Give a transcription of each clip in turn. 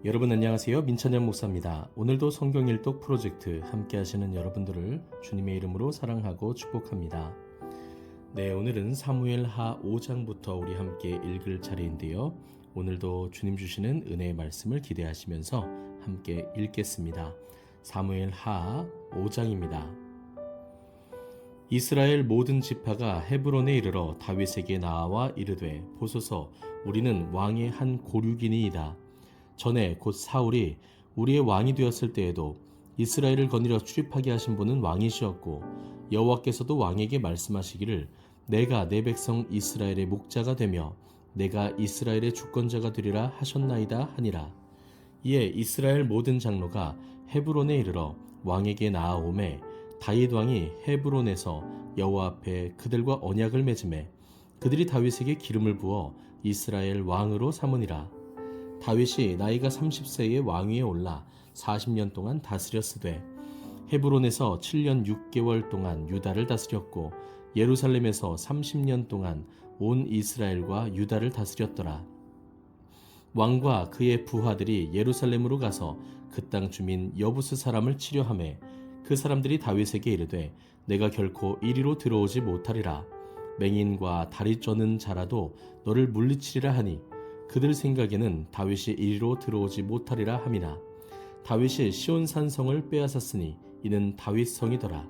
여러분 안녕하세요. 민찬영 목사입니다. 오늘도 성경 일독 프로젝트 함께 하시는 여러분들을 주님의 이름으로 사랑하고 축복합니다. 네, 오늘은 사무엘 하 5장부터 우리 함께 읽을 차례인데요. 오늘도 주님 주시는 은혜의 말씀을 기대하시면서 함께 읽겠습니다. 사무엘 하 5장입니다. 이스라엘 모든 지파가 헤브론에 이르러 다윗에게 나아와 이르되 보소서 우리는 왕의 한 고륙이니이다. 전에 곧 사울이 우리의 왕이 되었을 때에도 이스라엘을 거느려 출입하게 하신 분은 왕이시었고 여호와께서도 왕에게 말씀하시기를 내가 내 백성 이스라엘의 목자가 되며 내가 이스라엘의 주권자가 되리라 하셨나이다 하니라. 이에 이스라엘 모든 장로가 헤브론에 이르러 왕에게 나아오매 다윗 왕이 헤브론에서 여호와 앞에 그들과 언약을 맺음에 그들이 다윗에게 기름을 부어 이스라엘 왕으로 삼으니라. 다윗이 나이가 30세에 왕위에 올라 40년 동안 다스렸으되 헤브론에서 7년 6개월 동안 유다를 다스렸고 예루살렘에서 30년 동안 온 이스라엘과 유다를 다스렸더라. 왕과 그의 부하들이 예루살렘으로 가서 그 땅 주민 여부스 사람을 치려하매 그 사람들이 다윗에게 이르되 내가 결코 이리로 들어오지 못하리라. 맹인과 다리 쩌는 자라도 너를 물리치리라 하니 그들 생각에는 다윗이 이리로 들어오지 못하리라 함이나 다윗이 시온 산성을 빼앗았으니 이는 다윗 성이더라.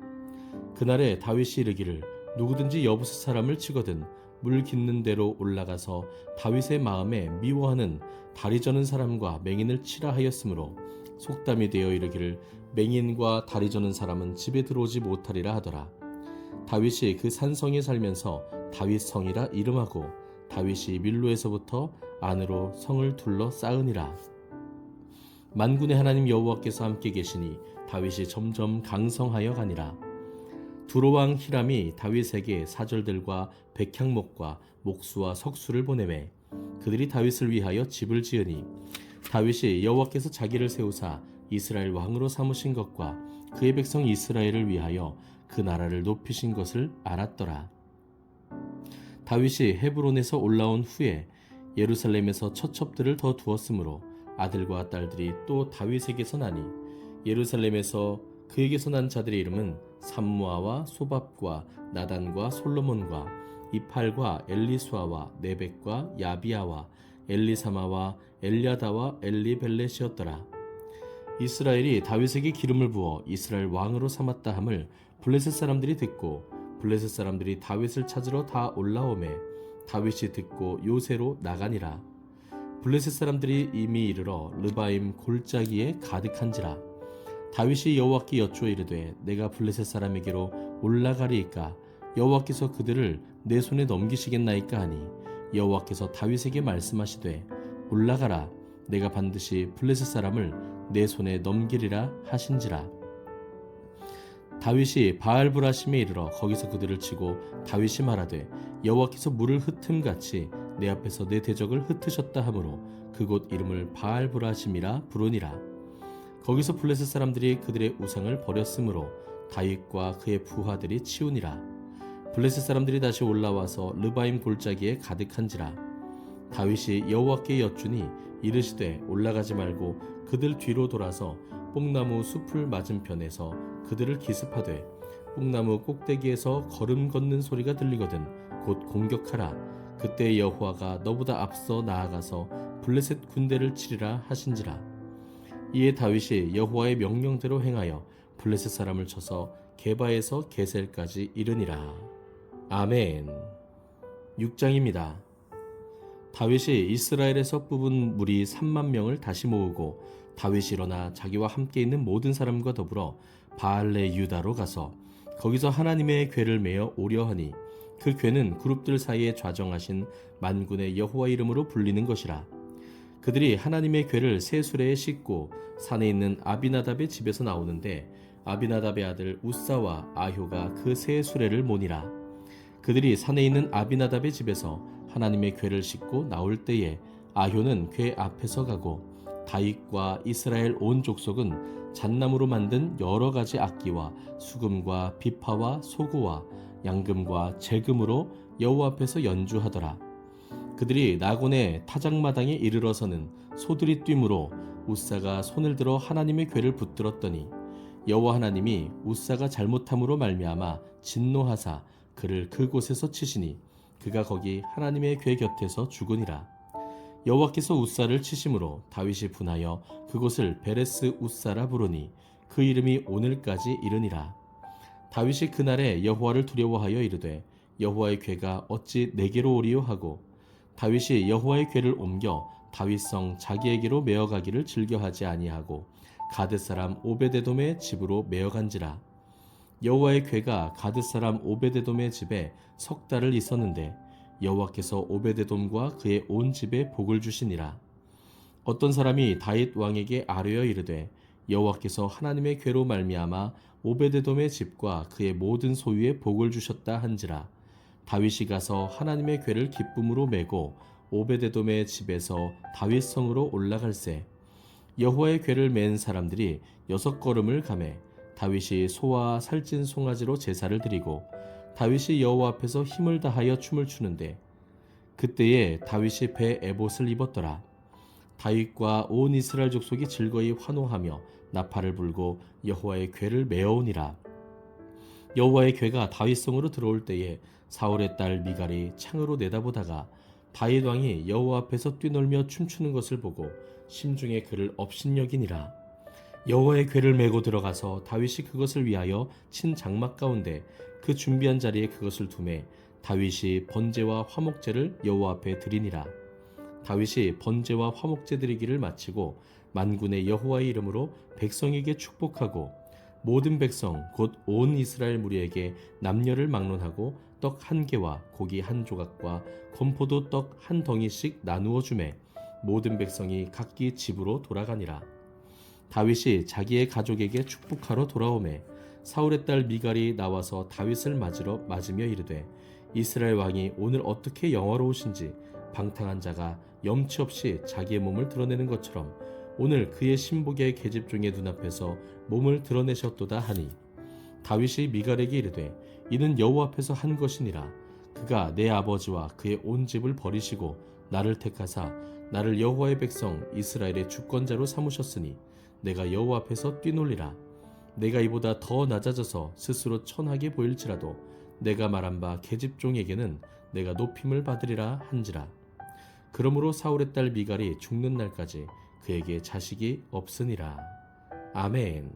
그날에 다윗이 이르기를 누구든지 여부스 사람을 치거든 물 깃는 대로 올라가서 다윗의 마음에 미워하는 다리 저는 사람과 맹인을 치라 하였으므로 속담이 되어 이르기를 맹인과 다리 저는 사람은 집에 들어오지 못하리라 하더라. 다윗이 그 산성에 살면서 다윗 성이라 이름하고 다윗이 밀로에서부터 안으로 성을 둘러 쌓으니라. 만군의 하나님 여호와께서 함께 계시니 다윗이 점점 강성하여 가니라. 두로왕 히람이 다윗에게 사절들과 백향목과 목수와 석수를 보내매 그들이 다윗을 위하여 집을 지으니 다윗이 여호와께서 자기를 세우사 이스라엘 왕으로 삼으신 것과 그의 백성 이스라엘을 위하여 그 나라를 높이신 것을 알았더라. 다윗이 헤브론에서 올라온 후에 예루살렘에서 처첩들을 더 두었으므로 아들과 딸들이 또 다윗에게서 나니 예루살렘에서 그에게서 난 자들의 이름은 삼무아와 소밥과 나단과 솔로몬과 이팔과 엘리수아와 네벡과 야비아와 엘리사마와 엘리아다와 엘리벨렛이었더라. 이스라엘이 다윗에게 기름을 부어 이스라엘 왕으로 삼았다 함을 블레셋 사람들이 듣고 블레셋 사람들이 다윗을 찾으러 다 올라오매 다윗이 듣고 요새로 나가니라. 블레셋 사람들이 이미 이르러 르바임 골짜기에 가득한지라. 다윗이 여호와께 여쭈어 이르되 내가 블레셋 사람에게로 올라가리이까 여호와께서 그들을 내 손에 넘기시겠나이까 하니 여호와께서 다윗에게 말씀하시되 올라가라 내가 반드시 블레셋 사람을 내 손에 넘기리라 하신지라. 다윗이 바알브라심에 이르러 거기서 그들을 치고 다윗이 말하되 여호와께서 물을 흩음같이 내 앞에서 내 대적을 흩으셨다 하므로 그곳 이름을 바알브라심이라 부르니라. 거기서 블레셋 사람들이 그들의 우상을 버렸으므로 다윗과 그의 부하들이 치우니라. 블레셋 사람들이 다시 올라와서 르바임 골짜기에 가득한지라. 다윗이 여호와께 여쭈니 이르시되 올라가지 말고 그들 뒤로 돌아서 뽕나무 숲을 맞은편에서 그들을 기습하되 뽕나무 꼭대기에서 걸음 걷는 소리가 들리거든 곧 공격하라. 그때 여호와가 너보다 앞서 나아가서 블레셋 군대를 치리라 하신지라. 이에 다윗이 여호와의 명령대로 행하여 블레셋 사람을 쳐서 게바에서 게셀까지 이르니라. 아멘. 6장입니다. 다윗이 이스라엘에서 뽑은 무리 3만 명을 다시 모으고 다윗이 일어나 자기와 함께 있는 모든 사람과 더불어 바알레 유다로 가서 거기서 하나님의 궤를 메어 오려 하니 그 궤는 그룹들 사이에 좌정하신 만군의 여호와 이름으로 불리는 것이라. 그들이 하나님의 궤를 새 수레에 싣고 산에 있는 아비나답의 집에서 나오는데 아비나답의 아들 우사와 아효가 그 새 수레를 모니라. 그들이 산에 있는 아비나답의 집에서 하나님의 궤를 싣고 나올 때에 아효는 궤 앞에서 가고 다윗과 이스라엘 온 족속은 잣나무로 만든 여러 가지 악기와 수금과 비파와 소고와 양금과 재금으로 여호와 앞에서 연주하더라. 그들이 나곤의 타작마당에 이르러서는 소들이 뛰므로 우사가 손을 들어 하나님의 궤를 붙들었더니 여호와 하나님이 우사가 잘못함으로 말미암아 진노하사 그를 그곳에서 치시니 그가 거기 하나님의 궤 곁에서 죽으니라. 여호와께서 우사를 치심으로 다윗이 분하여 그곳을 베레스 우사라 부르니 그 이름이 오늘까지 이르니라. 다윗이 그날에 여호와를 두려워하여 이르되 여호와의 궤가 어찌 내게로 오리요 하고 다윗이 여호와의 궤를 옮겨 다윗성 자기에게로 메어가기를 즐겨하지 아니하고 가드 사람 오베데돔의 집으로 메어간지라. 여호와의 궤가 가드 사람 오베데돔의 집에 석 달을 있었는데 여호와께서 오베데돔과 그의 온 집에 복을 주시니라. 어떤 사람이 다윗 왕에게 아뢰어 이르되 여호와께서 하나님의 궤로 말미암아 오베데돔의 집과 그의 모든 소유에 복을 주셨다 한지라. 다윗이 가서 하나님의 궤를 기쁨으로 메고 오베데돔의 집에서 다윗성으로 올라갈새 여호와의 궤를 맨 사람들이 6걸음을 가매 다윗이 소와 살찐 송아지로 제사를 드리고 다윗이 여호와 앞에서 힘을 다하여 춤을 추는데 그때에 다윗이 배 에봇을 입었더라. 다윗과 온 이스라엘 족속이 즐거이 환호하며 나팔을 불고 여호와의 궤를 메어오니라. 여호와의 궤가 다윗성으로 들어올 때에 사울의 딸 미갈이 창으로 내다보다가 다윗 왕이 여호와 앞에서 뛰놀며 춤추는 것을 보고 심중에 그를 업신여기니라. 여호와의 궤를 메고 들어가서 다윗이 그것을 위하여 친 장막 가운데 그 준비한 자리에 그것을 두매 다윗이 번제와 화목제를 여호와 앞에 드리니라. 다윗이 번제와 화목제 드리기를 마치고 만군의 여호와의 이름으로 백성에게 축복하고 모든 백성 곧 온 이스라엘 무리에게 남녀를 막론하고 떡 한 개와 고기 한 조각과 건포도 떡 한 덩이씩 나누어 주매 모든 백성이 각기 집으로 돌아가니라. 다윗이 자기의 가족에게 축복하러 돌아오매 사울의 딸 미갈이 나와서 다윗을 맞으며 이르되 이스라엘 왕이 오늘 어떻게 영화로우신지 방탕한 자가 염치 없이 자기의 몸을 드러내는 것처럼 오늘 그의 신복의 계집종의 눈앞에서 몸을 드러내셨도다 하니 다윗이 미갈에게 이르되 이는 여호와 앞에서 한 것이니라. 그가 내 아버지와 그의 온 집을 버리시고 나를 택하사 나를 여호와의 백성 이스라엘의 주권자로 삼으셨으니 내가 여호와 앞에서 뛰놀리라. 내가 이보다 더 낮아져서 스스로 천하게 보일지라도 내가 말한 바 계집종에게는 내가 높임을 받으리라 한지라. 그러므로 사울의 딸 미갈이 죽는 날까지 그에게 자식이 없으니라. 아멘.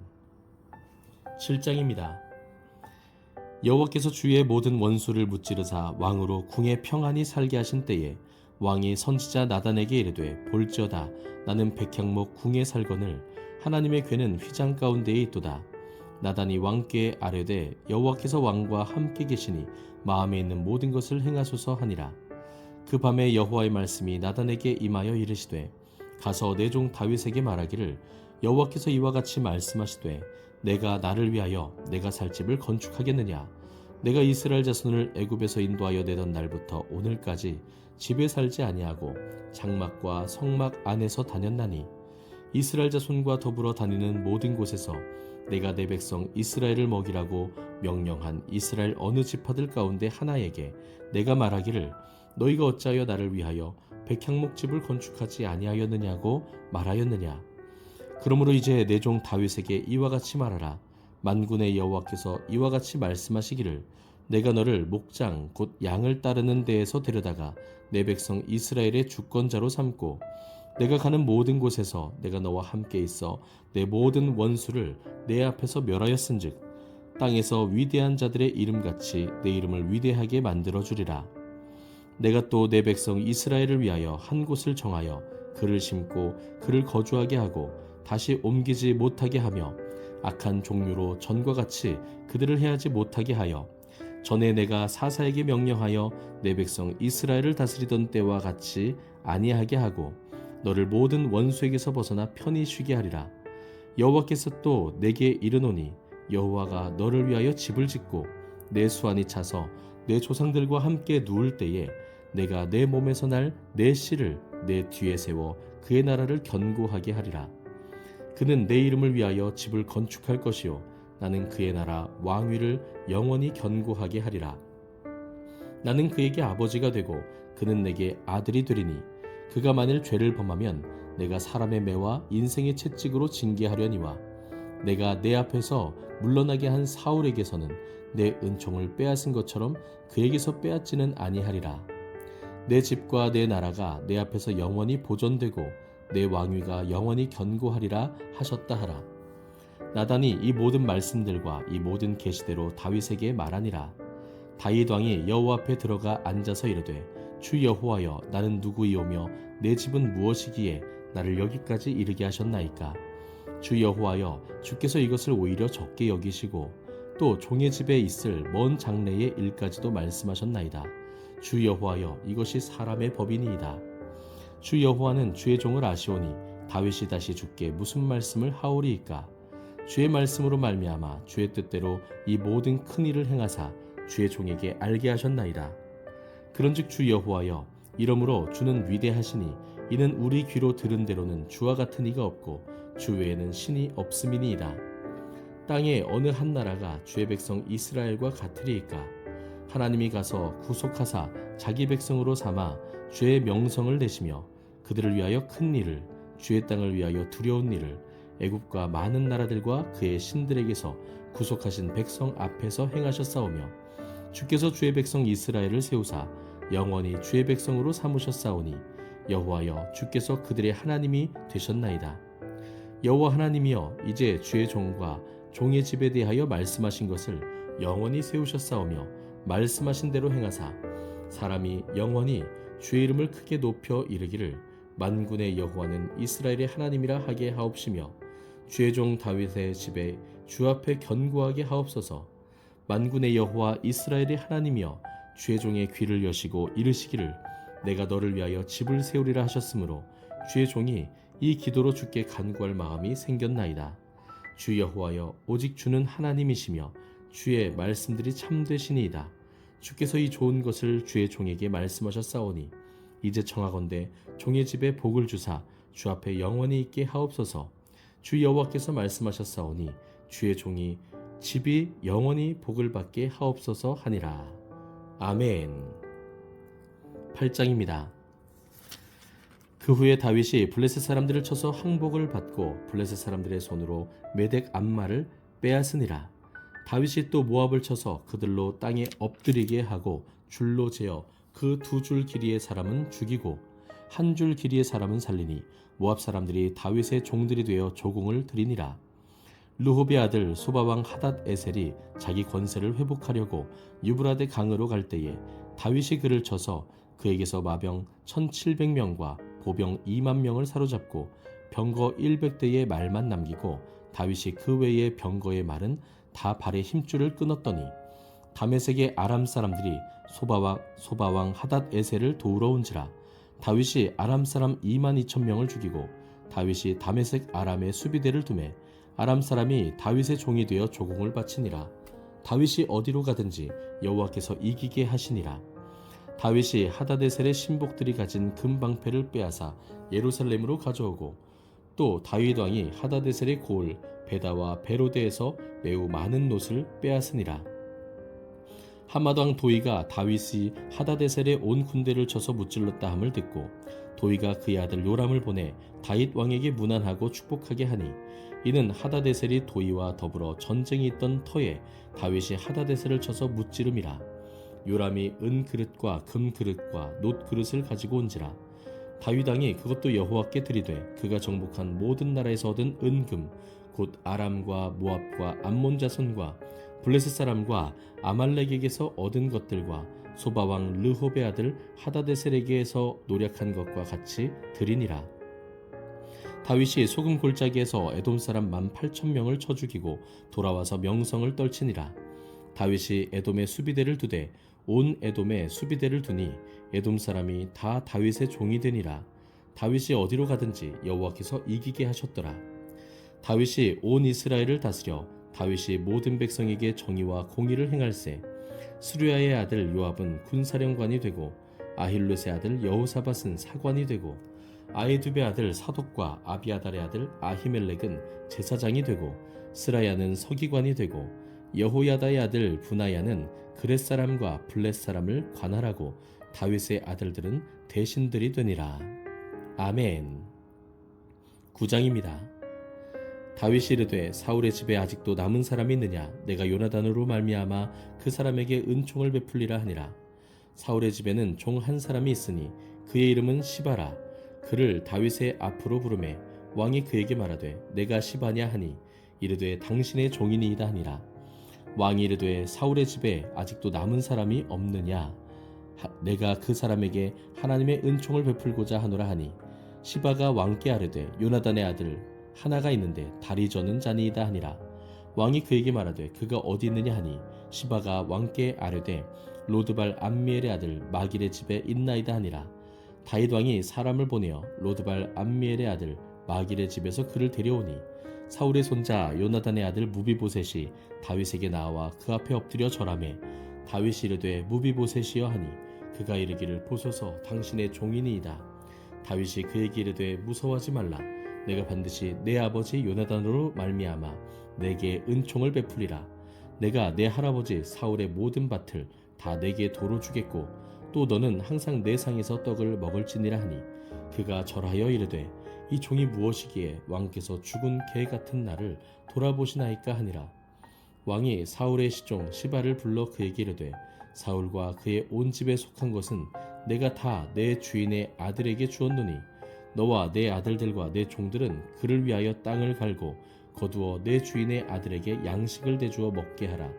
7장입니다. 여호와께서 주의 모든 원수를 무찌르사 왕으로 궁에 평안히 살게 하신 때에 왕이 선지자 나단에게 이르되 볼지어다 나는 백향목 궁에 살거늘 하나님의 궤는 휘장 가운데에 있도다. 나단이 왕께 아뢰되 여호와께서 왕과 함께 계시니 마음에 있는 모든 것을 행하소서 하니라. 그 밤에 여호와의 말씀이 나단에게 임하여 이르시되 가서 내 종 다윗에게 말하기를 여호와께서 이와 같이 말씀하시되 내가 나를 위하여 내가 살 집을 건축하겠느냐. 내가 이스라엘 자손을 애굽에서 인도하여 내던 날부터 오늘까지 집에 살지 아니하고 장막과 성막 안에서 다녔나니 이스라엘 자손과 더불어 다니는 모든 곳에서 내가 내 백성 이스라엘을 먹이라고 명령한 이스라엘 어느 지파들 가운데 하나에게 내가 말하기를 너희가 어찌하여 나를 위하여 백향목 집을 건축하지 아니하였느냐고 말하였느냐. 그러므로 이제 내 종 다윗에게 이와 같이 말하라. 만군의 여호와께서 이와 같이 말씀하시기를 내가 너를 목장 곧 양을 따르는 데에서 데려다가 내 백성 이스라엘의 주권자로 삼고 내가 가는 모든 곳에서 내가 너와 함께 있어 내 모든 원수를 내 앞에서 멸하였은즉 땅에서 위대한 자들의 이름같이 내 이름을 위대하게 만들어주리라. 내가 또 내 백성 이스라엘을 위하여 한 곳을 정하여 그를 심고 그를 거주하게 하고 다시 옮기지 못하게 하며 악한 종류로 전과 같이 그들을 해하지 못하게 하여 전에 내가 사사에게 명령하여 내 백성 이스라엘을 다스리던 때와 같이 아니하게 하고 너를 모든 원수에게서 벗어나 편히 쉬게 하리라. 여호와께서 또 내게 이르노니 여호와가 너를 위하여 집을 짓고 내 수완이 차서 내 조상들과 함께 누울 때에 내가 내 몸에서 날 내 씨를 내 뒤에 세워 그의 나라를 견고하게 하리라. 그는 내 이름을 위하여 집을 건축할 것이요 나는 그의 나라 왕위를 영원히 견고하게 하리라. 나는 그에게 아버지가 되고 그는 내게 아들이 되리니 그가 만일 죄를 범하면 내가 사람의 매와 인생의 채찍으로 징계하려니와 내가 내 앞에서 물러나게 한 사울에게서는 내 은총을 빼앗은 것처럼 그에게서 빼앗지는 아니하리라. 내 집과 내 나라가 내 앞에서 영원히 보존되고 내 왕위가 영원히 견고하리라 하셨다 하라. 나단이 이 모든 말씀들과 이 모든 계시대로 다윗에게 말하니라. 다윗 왕이 여호와 앞에 들어가 앉아서 이르되 주 여호와여, 나는 누구이오며 내 집은 무엇이기에 나를 여기까지 이르게 하셨나이까? 주 여호와여, 주께서 이것을 오히려 적게 여기시고 또 종의 집에 있을 먼 장래의 일까지도 말씀하셨나이다. 주 여호와여, 이것이 사람의 법이니이다. 주 여호와는 주의 종을 아시오니 다윗이 다시 주께 무슨 말씀을 하오리이까? 주의 말씀으로 말미암아 주의 뜻대로 이 모든 큰 일을 행하사 주의 종에게 알게 하셨나이다. 그런즉 주 여호와여, 이러므로 주는 위대하시니 이는 우리 귀로 들은 대로는 주와 같은 이가 없고 주 외에는 신이 없음이니이다. 땅에 어느 한 나라가 주의 백성 이스라엘과 같으리이까? 하나님이 가서 구속하사 자기 백성으로 삼아 주의 명성을 내시며 그들을 위하여 큰 일을, 주의 땅을 위하여 두려운 일을 애굽과 많은 나라들과 그의 신들에게서 구속하신 백성 앞에서 행하셨사오며 주께서 주의 백성 이스라엘을 세우사 영원히 주의 백성으로 삼으셨사오니 여호와여, 주께서 그들의 하나님이 되셨나이다. 여호와 하나님이여, 이제 주의 종과 종의 집에 대하여 말씀하신 것을 영원히 세우셨사오며 말씀하신 대로 행하사 사람이 영원히 주의 이름을 크게 높여 이르기를 만군의 여호와는 이스라엘의 하나님이라 하게 하옵시며 주의 종 다윗의 집에 주 앞에 견고하게 하옵소서. 만군의 여호와 이스라엘의 하나님이여, 주의 종의 귀를 여시고 이르시기를 내가 너를 위하여 집을 세우리라 하셨으므로 주의 종이 이 기도로 주께 간구할 마음이 생겼나이다. 주 여호와여, 오직 주는 하나님이시며 주의 말씀들이 참되시니이다. 주께서 이 좋은 것을 주의 종에게 말씀하셨사오니 이제 청하건대 종의 집에 복을 주사 주 앞에 영원히 있게 하옵소서. 주 여호와께서 말씀하셨사오니 주의 종이 집이 영원히 복을 받게 하옵소서 하니라. 아멘. 8장입니다. 그 후에 다윗이 블레셋 사람들을 쳐서 항복을 받고 블레셋 사람들의 손으로 메덱 암마를 빼앗으니라. 다윗이 또 모압을 쳐서 그들로 땅에 엎드리게 하고 줄로 재어 그 2줄 길이의 사람은 죽이고 1줄 길이의 사람은 살리니 모압 사람들이 다윗의 종들이 되어 조공을 드리니라. 르홉의 아들 소바왕 하닷 에셀이 자기 권세를 회복하려고 유브라데 강으로 갈 때에 다윗이 그를 쳐서 그에게서 마병 1700명과 보병 2만 명을 사로잡고 병거 100대의 말만 남기고 다윗이 그 외의 병거의 말은 다 발의 힘줄을 끊었더니 다메섹의 아람 사람들이 소바왕 하닷 에셀을 도우러 온지라. 다윗이 아람 사람 2만 2천 명을 죽이고 다윗이 다메섹 아람의 수비대를 두매 아람 사람이 다윗의 종이 되어 조공을 바치니라. 다윗이 어디로 가든지 여호와께서 이기게 하시니라. 다윗이 하다데셀의 신복들이 가진 금방패를 빼앗아 예루살렘으로 가져오고 또 다윗 왕이 하다데셀의 고을 베다와 베로데에서 매우 많은 놋을 빼앗으니라. 하맛 왕 도이가 다윗이 하다데셀의 온 군대를 쳐서 무찔렀다 함을 듣고 도이가 그의 아들 요람을 보내 다윗 왕에게 문안하고 축복하게 하니 이는 하다데셀이 도이와 더불어 전쟁이 있던 터에 다윗이 하다데셀을 쳐서 무찌름이라. 요람이 은 그릇과 금 그릇과 놋 그릇을 가지고 온지라. 다윗 왕이 그것도 여호와께 드리되 그가 정복한 모든 나라에서 얻은 은금 곧 아람과 모압과 암몬 자손과 블레셋 사람과 아말렉에게서 얻은 것들과 소바왕 르홉의 아들 하다데셀에게서 노력한 것과 같이 드리니라. 다윗이 소금 골짜기에서 에돔 사람 18,000명을 쳐 죽이고 돌아와서 명성을 떨치니라. 다윗이 에돔의 수비대를 두되 온 에돔에 수비대를 두니 에돔 사람이 다 다윗의 종이 되니라. 다윗이 어디로 가든지 여호와께서 이기게 하셨더라. 다윗이 온 이스라엘을 다스려 다윗이 모든 백성에게 정의와 공의를 행할세. 스루야의 아들 요압은 군사령관이 되고 아힐롯의 아들 여호사밧은 사관이 되고 아히두베의 아들 사독과 아비아달의 아들 아히멜렉은 제사장이 되고 스라야는 서기관이 되고 여호야다의 아들 분하야는 그렛 사람과 블렛 사람을 관할하고 다윗의 아들들은 대신들이 되니라. 아멘. 9장입니다. 다윗이 이르되 사울의 집에 아직도 남은 사람이 있느냐? 내가 요나단으로 말미암아 그 사람에게 은총을 베풀리라 하니라. 사울의 집에는 종 한 사람이 있으니 그의 이름은 시바라. 그를 다윗의 앞으로 부르매 왕이 그에게 말하되 내가 시바냐 하니 이르되 당신의 종이니이다 하니라. 왕이 이르되 사울의 집에 아직도 남은 사람이 없느냐? 내가 그 사람에게 하나님의 은총을 베풀고자 하노라 하니 시바가 왕께 아뢰되 요나단의 아들 하나가 있는데 다리 저는 자니이다 하니라. 왕이 그에게 말하되 그가 어디 있느냐 하니 시바가 왕께 아뢰되 로드발 암미엘의 아들 마길의 집에 있나이다 하니라. 다윗 왕이 사람을 보내어 로드발 암미엘의 아들 마길의 집에서 그를 데려오니 사울의 손자 요나단의 아들 무비보셋이 다윗에게 나와 그 앞에 엎드려 절하매 다윗이 이르되 무비보셋이여 하니 그가 이르기를 보소서 당신의 종이니이다. 다윗이 그에게 이르되 무서워하지 말라. 내가 반드시 내 아버지 요나단으로 말미암아 내게 은총을 베풀리라. 내가 내 할아버지 사울의 모든 밭을 다 내게 도로 주겠고 또 너는 항상 내 상에서 떡을 먹을지니라 하니 그가 절하여 이르되 이 종이 무엇이기에 왕께서 죽은 개 같은 나를 돌아보시나이까 하니라. 왕이 사울의 시종 시바를 불러 그에게 이르되 사울과 그의 온 집에 속한 것은 내가 다 내 주인의 아들에게 주었노니 너와 내 아들들과 내 종들은 그를 위하여 땅을 갈고 거두어 내 주인의 아들에게 양식을 대주어 먹게 하라.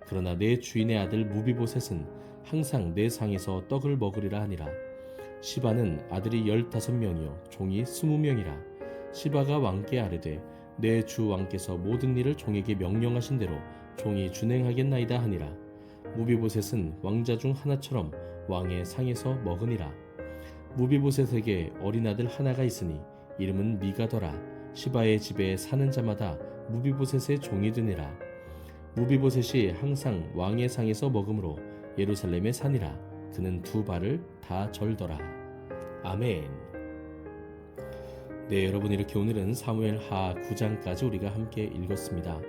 그러나 내 주인의 아들 무비보셋은 항상 내 상에서 떡을 먹으리라 하니라. 시바는 아들이 15명이요 종이 20명이라. 시바가 왕께 아뢰되 내 주 왕께서 모든 일을 종에게 명령하신 대로 종이 준행하겠나이다 하니라. 무비보셋은 왕자 중 하나처럼 왕의 상에서 먹으니라. 무비보셋에게 어린 아들 하나가 있으니 이름은 미가더라. 시바의 집에 사는 자마다 무비보셋의 종이 되니라. 무비보셋이 항상 왕의 상에서 먹으므로 예루살렘에 사니라. 그는 2발을 다 절더라. 아멘. 네, 여러분, 이렇게 오늘은 사무엘하 9장까지 우리가 함께 읽었습니다.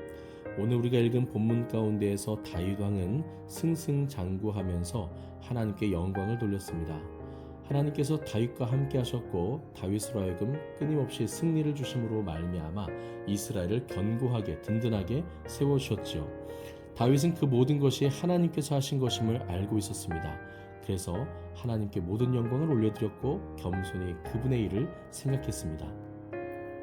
오늘 우리가 읽은 본문 가운데에서 다윗 왕은 승승장구하면서 하나님께 영광을 돌렸습니다. 하나님께서 다윗과 함께 하셨고 다윗으로 하여금 끊임없이 승리를 주심으로 말미암아 이스라엘을 견고하게 든든하게 세워주셨지요. 다윗은 그 모든 것이 하나님께서 하신 것임을 알고 있었습니다. 그래서 하나님께 모든 영광을 올려드렸고 겸손히 그분의 일을 생각했습니다.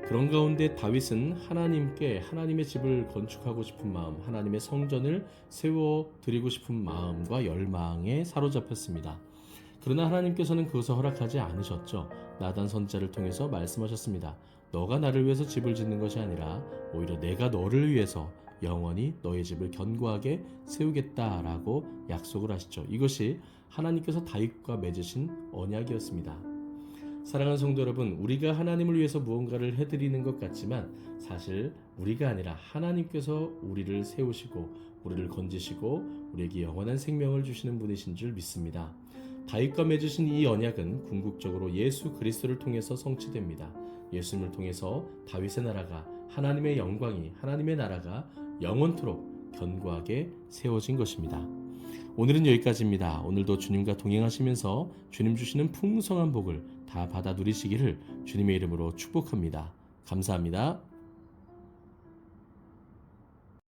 그런 가운데 다윗은 하나님께 하나님의 집을 건축하고 싶은 마음, 하나님의 성전을 세워드리고 싶은 마음과 열망에 사로잡혔습니다. 그러나 하나님께서는 그것을 허락하지 않으셨죠. 나단 선지자를 통해서 말씀하셨습니다. 너가 나를 위해서 집을 짓는 것이 아니라 오히려 내가 너를 위해서 영원히 너의 집을 견고하게 세우겠다라고 약속을 하시죠. 이것이 하나님께서 다윗과 맺으신 언약이었습니다. 사랑하는 성도 여러분, 우리가 하나님을 위해서 무언가를 해드리는 것 같지만 사실 우리가 아니라 하나님께서 우리를 세우시고 우리를 건지시고 우리에게 영원한 생명을 주시는 분이신 줄 믿습니다. 다윗과 맺으신 이 언약은 궁극적으로 예수 그리스도를 통해서 성취됩니다. 예수님을 통해서 다윗의 나라가, 하나님의 영광이, 하나님의 나라가 영원토록 견고하게 세워진 것입니다. 오늘은 여기까지입니다. 오늘도 주님과 동행하시면서 주님 주시는 풍성한 복을 다 받아 누리시기를 주님의 이름으로 축복합니다. 감사합니다.